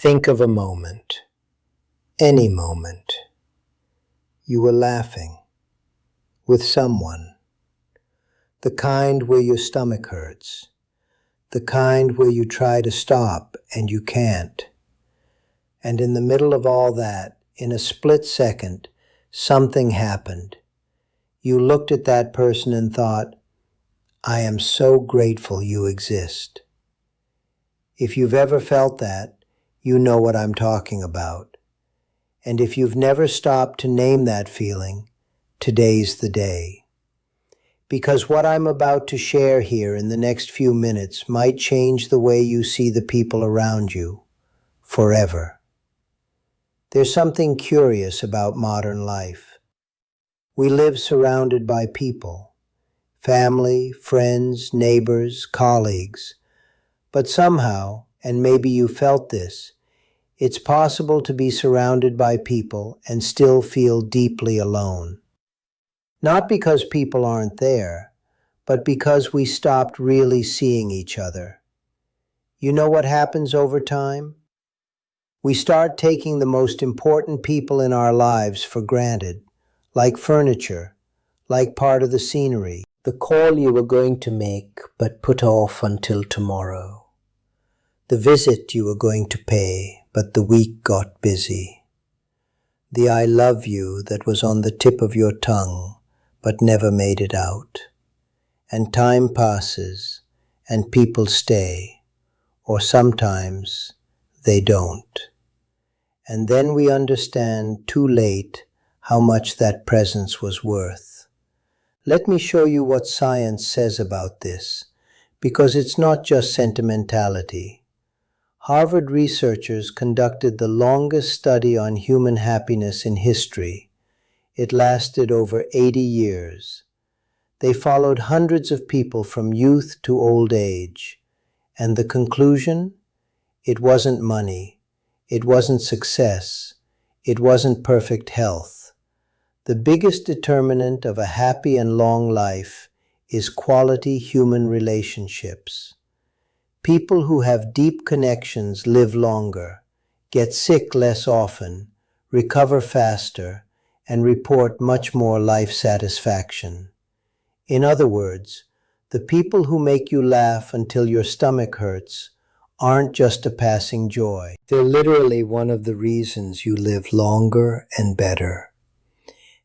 Think of a moment, any moment. You were laughing with someone, the kind where your stomach hurts, the kind where you try to stop and you can't. And in the middle of all that, in a split second, something happened. You looked at that person and thought, I am so grateful you exist. If you've ever felt that, you know what I'm talking about. And if you've never stopped to name that feeling, today's the day. Because what I'm about to share here in the next few minutes might change the way you see the people around you forever. There's something curious about modern life. We live surrounded by people, family, friends, neighbors, colleagues. But somehow, and maybe you felt this, it's possible to be surrounded by people and still feel deeply alone. Not because people aren't there, but because we stopped really seeing each other. You know what happens over time? We start taking the most important people in our lives for granted, like furniture, like part of the scenery, the call you were going to make but put off until tomorrow, the visit you were going to pay but the week got busy, the I love you that was on the tip of your tongue but never made it out. And time passes, and people stay, or sometimes they don't. And then we understand too late how much that presence was worth. Let me show you what science says about this, because it's not just sentimentality. Harvard researchers conducted the longest study on human happiness in history. It lasted over 80 years. They followed hundreds of people from youth to old age. And the conclusion? It wasn't money. It wasn't success. It wasn't perfect health. The biggest determinant of a happy and long life is quality human relationships. People who have deep connections live longer, get sick less often, recover faster, and report much more life satisfaction. In other words, the people who make you laugh until your stomach hurts aren't just a passing joy. They're literally one of the reasons you live longer and better.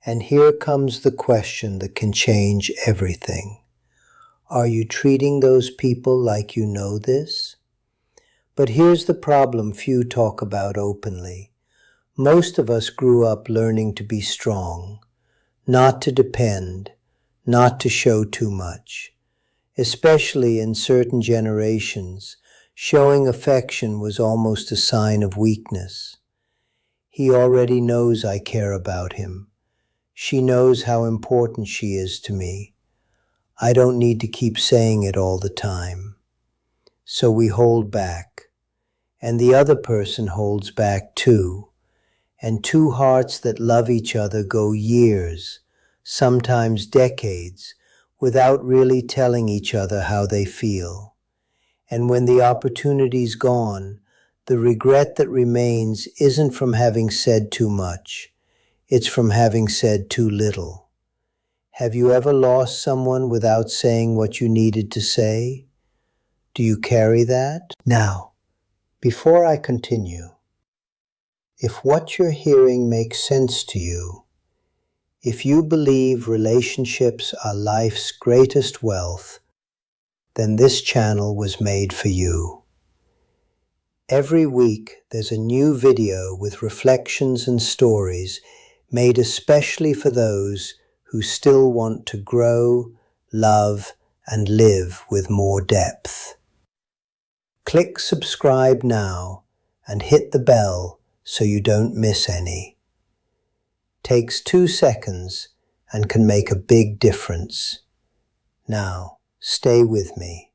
And here comes the question that can change everything. Are you treating those people like you know this? But here's the problem few talk about openly. Most of us grew up learning to be strong, not to depend, not to show too much. Especially in certain generations, showing affection was almost a sign of weakness. He already knows I care about him. She knows how important she is to me. I don't need to keep saying it all the time. So we hold back, and the other person holds back too. And two hearts that love each other go years, sometimes decades, without really telling each other how they feel. And when the opportunity's gone, the regret that remains isn't from having said too much. It's from having said too little. Have you ever lost someone without saying what you needed to say? Do you carry that? Now, before I continue, if what you're hearing makes sense to you, if you believe relationships are life's greatest wealth, then this channel was made for you. Every week there's a new video with reflections and stories made especially for those who still want to grow, love, and live with more depth. Click subscribe now and hit the bell so you don't miss any. Takes 2 seconds and can make a big difference. Now, stay with me,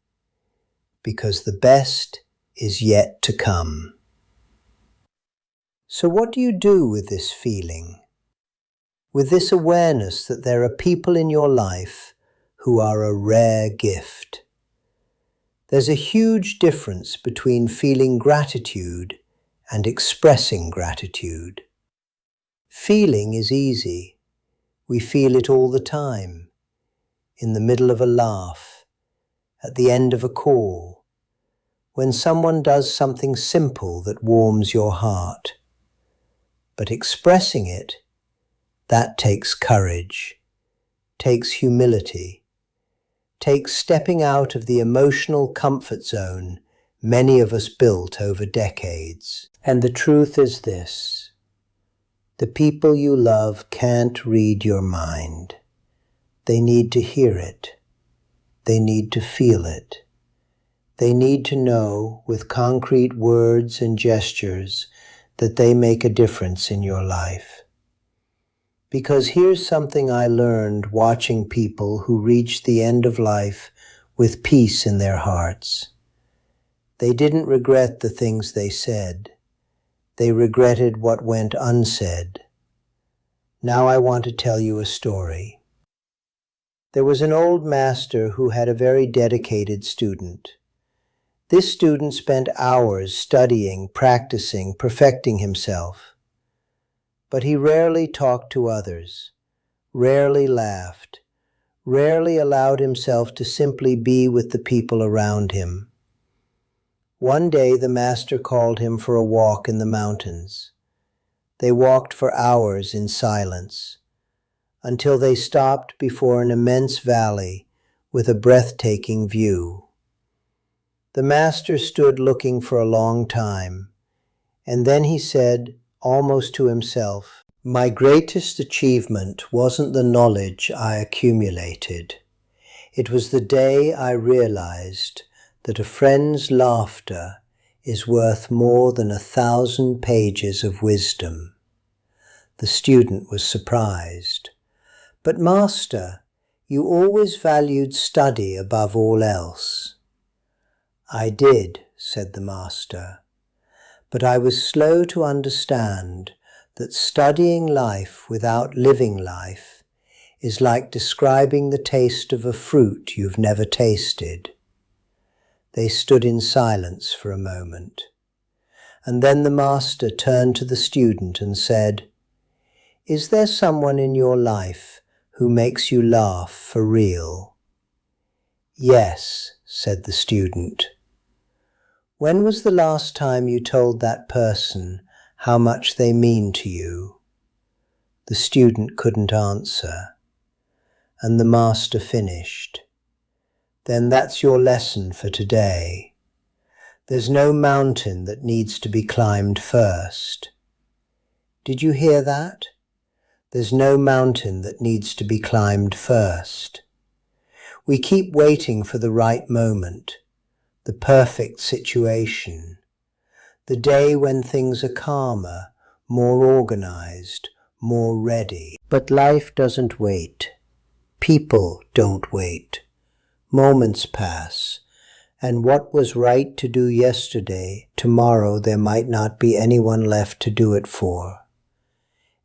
because the best is yet to come. So what do you do with this feeling? With this awareness that there are people in your life who are a rare gift? There's a huge difference between feeling gratitude and expressing gratitude. Feeling is easy. We feel it all the time, in the middle of a laugh, at the end of a call, when someone does something simple that warms your heart. But expressing it, that takes courage, takes humility, takes stepping out of the emotional comfort zone many of us built over decades. And the truth is this: the people you love can't read your mind. They need to hear it. They need to feel it. They need to know with concrete words and gestures that they make a difference in your life. Because here's something I learned watching people who reach the end of life with peace in their hearts. They didn't regret the things they said. They regretted what went unsaid. Now I want to tell you a story. There was an old master who had a very dedicated student. This student spent hours studying, practicing, perfecting himself. But he rarely talked to others, rarely laughed, rarely allowed himself to simply be with the people around him. One day the master called him for a walk in the mountains. They walked for hours in silence, until they stopped before an immense valley with a breathtaking view. The master stood looking for a long time, and then he said, almost to himself, "My greatest achievement wasn't the knowledge I accumulated. It was the day I realized that a friend's laughter is worth more than 1,000 pages of wisdom." The student was surprised. "But Master, you always valued study above all else." "I did," said the master, "but I was slow to understand that studying life without living life is like describing the taste of a fruit you've never tasted." They stood in silence for a moment, and then the master turned to the student and said, "Is there someone in your life who makes you laugh for real?" "Yes," said the student. "When was the last time you told that person how much they mean to you?" The student couldn't answer, and the master finished. "Then that's your lesson for today. There's no mountain that needs to be climbed first." Did you hear that? There's no mountain that needs to be climbed first. We keep waiting for the right moment, the perfect situation, the day when things are calmer, more organized, more ready. But life doesn't wait. People don't wait. Moments pass, and what was right to do yesterday, tomorrow there might not be anyone left to do it for.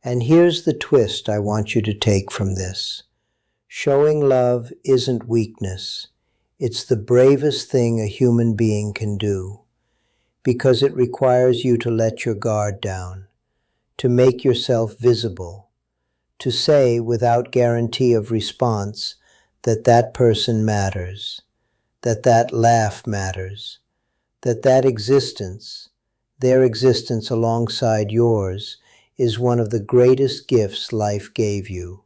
And here's the twist I want you to take from this. Showing love isn't weakness. It's the bravest thing a human being can do, because it requires you to let your guard down, to make yourself visible, to say without guarantee of response that that person matters, that that laugh matters, that that existence, their existence alongside yours, is one of the greatest gifts life gave you.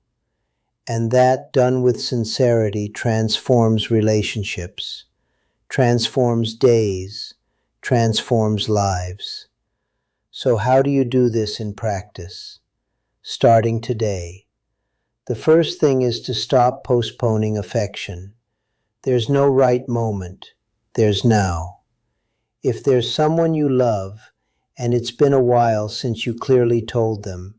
And that, done with sincerity, transforms relationships, transforms days, transforms lives. So how do you do this in practice? Starting today. The first thing is to stop postponing affection. There's no right moment. There's now. If there's someone you love, and it's been a while since you clearly told them,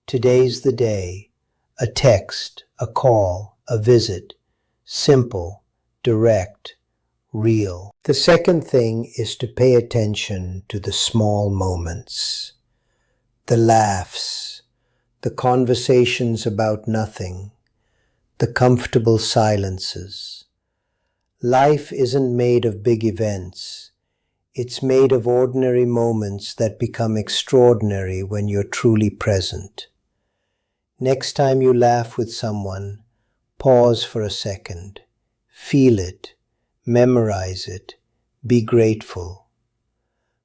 today's the day. A text, a call, a visit, simple, direct, real. The second thing is to pay attention to the small moments, the laughs, the conversations about nothing, the comfortable silences. Life isn't made of big events. It's made of ordinary moments that become extraordinary when you're truly present. Next time you laugh with someone, pause for a second. Feel it. Memorize it. Be grateful.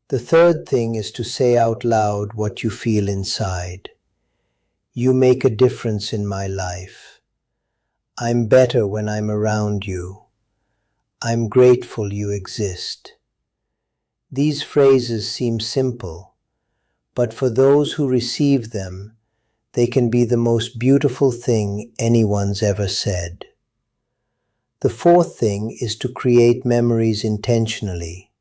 The third thing is to say out loud what you feel inside. You make a difference in my life. I'm better when I'm around you. I'm grateful you exist. These phrases seem simple, but for those who receive them, they can be the most beautiful thing anyone's ever said. The fourth thing is to create memories intentionally.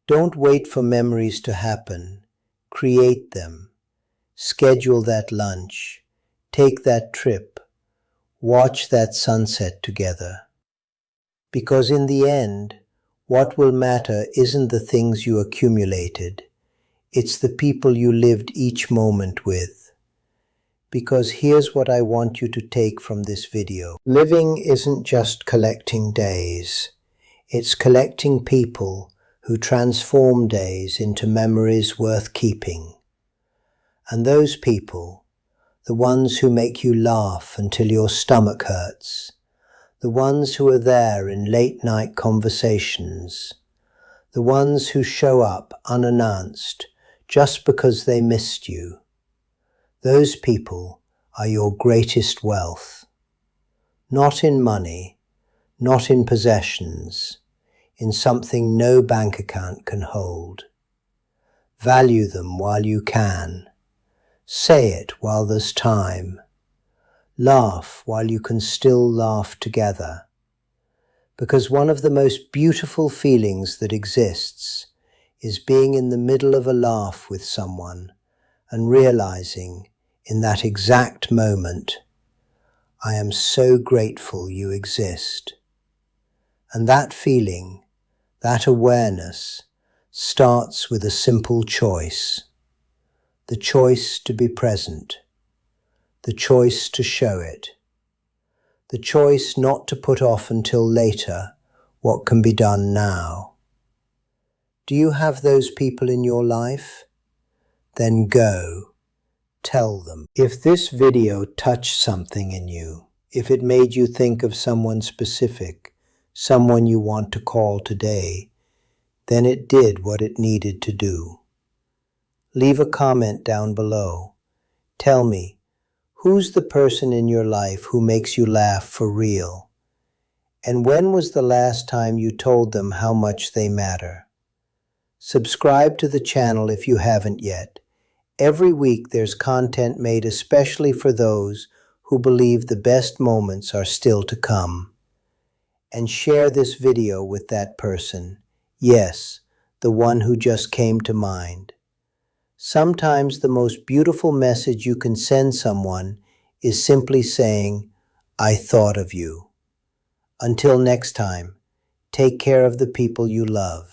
Don't wait for memories to happen. Create them. Schedule that lunch. Take that trip. Watch that sunset together. Because in the end, what will matter isn't the things you accumulated. It's the people you lived each moment with. Because here's what I want you to take from this video. Living isn't just collecting days. It's collecting people who transform days into memories worth keeping. And those people, the ones who make you laugh until your stomach hurts, the ones who are there in late-night conversations, the ones who show up unannounced just because they missed you, those people are your greatest wealth. Not in money, not in possessions, in something no bank account can hold. Value them while you can. Say it while there's time. Laugh while you can still laugh together. Because one of the most beautiful feelings that exists is being in the middle of a laugh with someone and realizing in that exact moment, I am so grateful you exist. And that feeling, that awareness, starts with a simple choice. The choice to be present. The choice to show it. The choice not to put off until later what can be done now. Do you have those people in your life? Then go. Tell them. If this video touched something in you, if it made you think of someone specific, someone you want to call today, then it did what it needed to do. Leave a comment down below. Tell me, who's the person in your life who makes you laugh for real? And when was the last time you told them how much they matter? Subscribe to the channel if you haven't yet. Every week there's content made especially for those who believe the best moments are still to come. And share this video with that person. Yes, the one who just came to mind. Sometimes the most beautiful message you can send someone is simply saying, I thought of you. Until next time, take care of the people you love.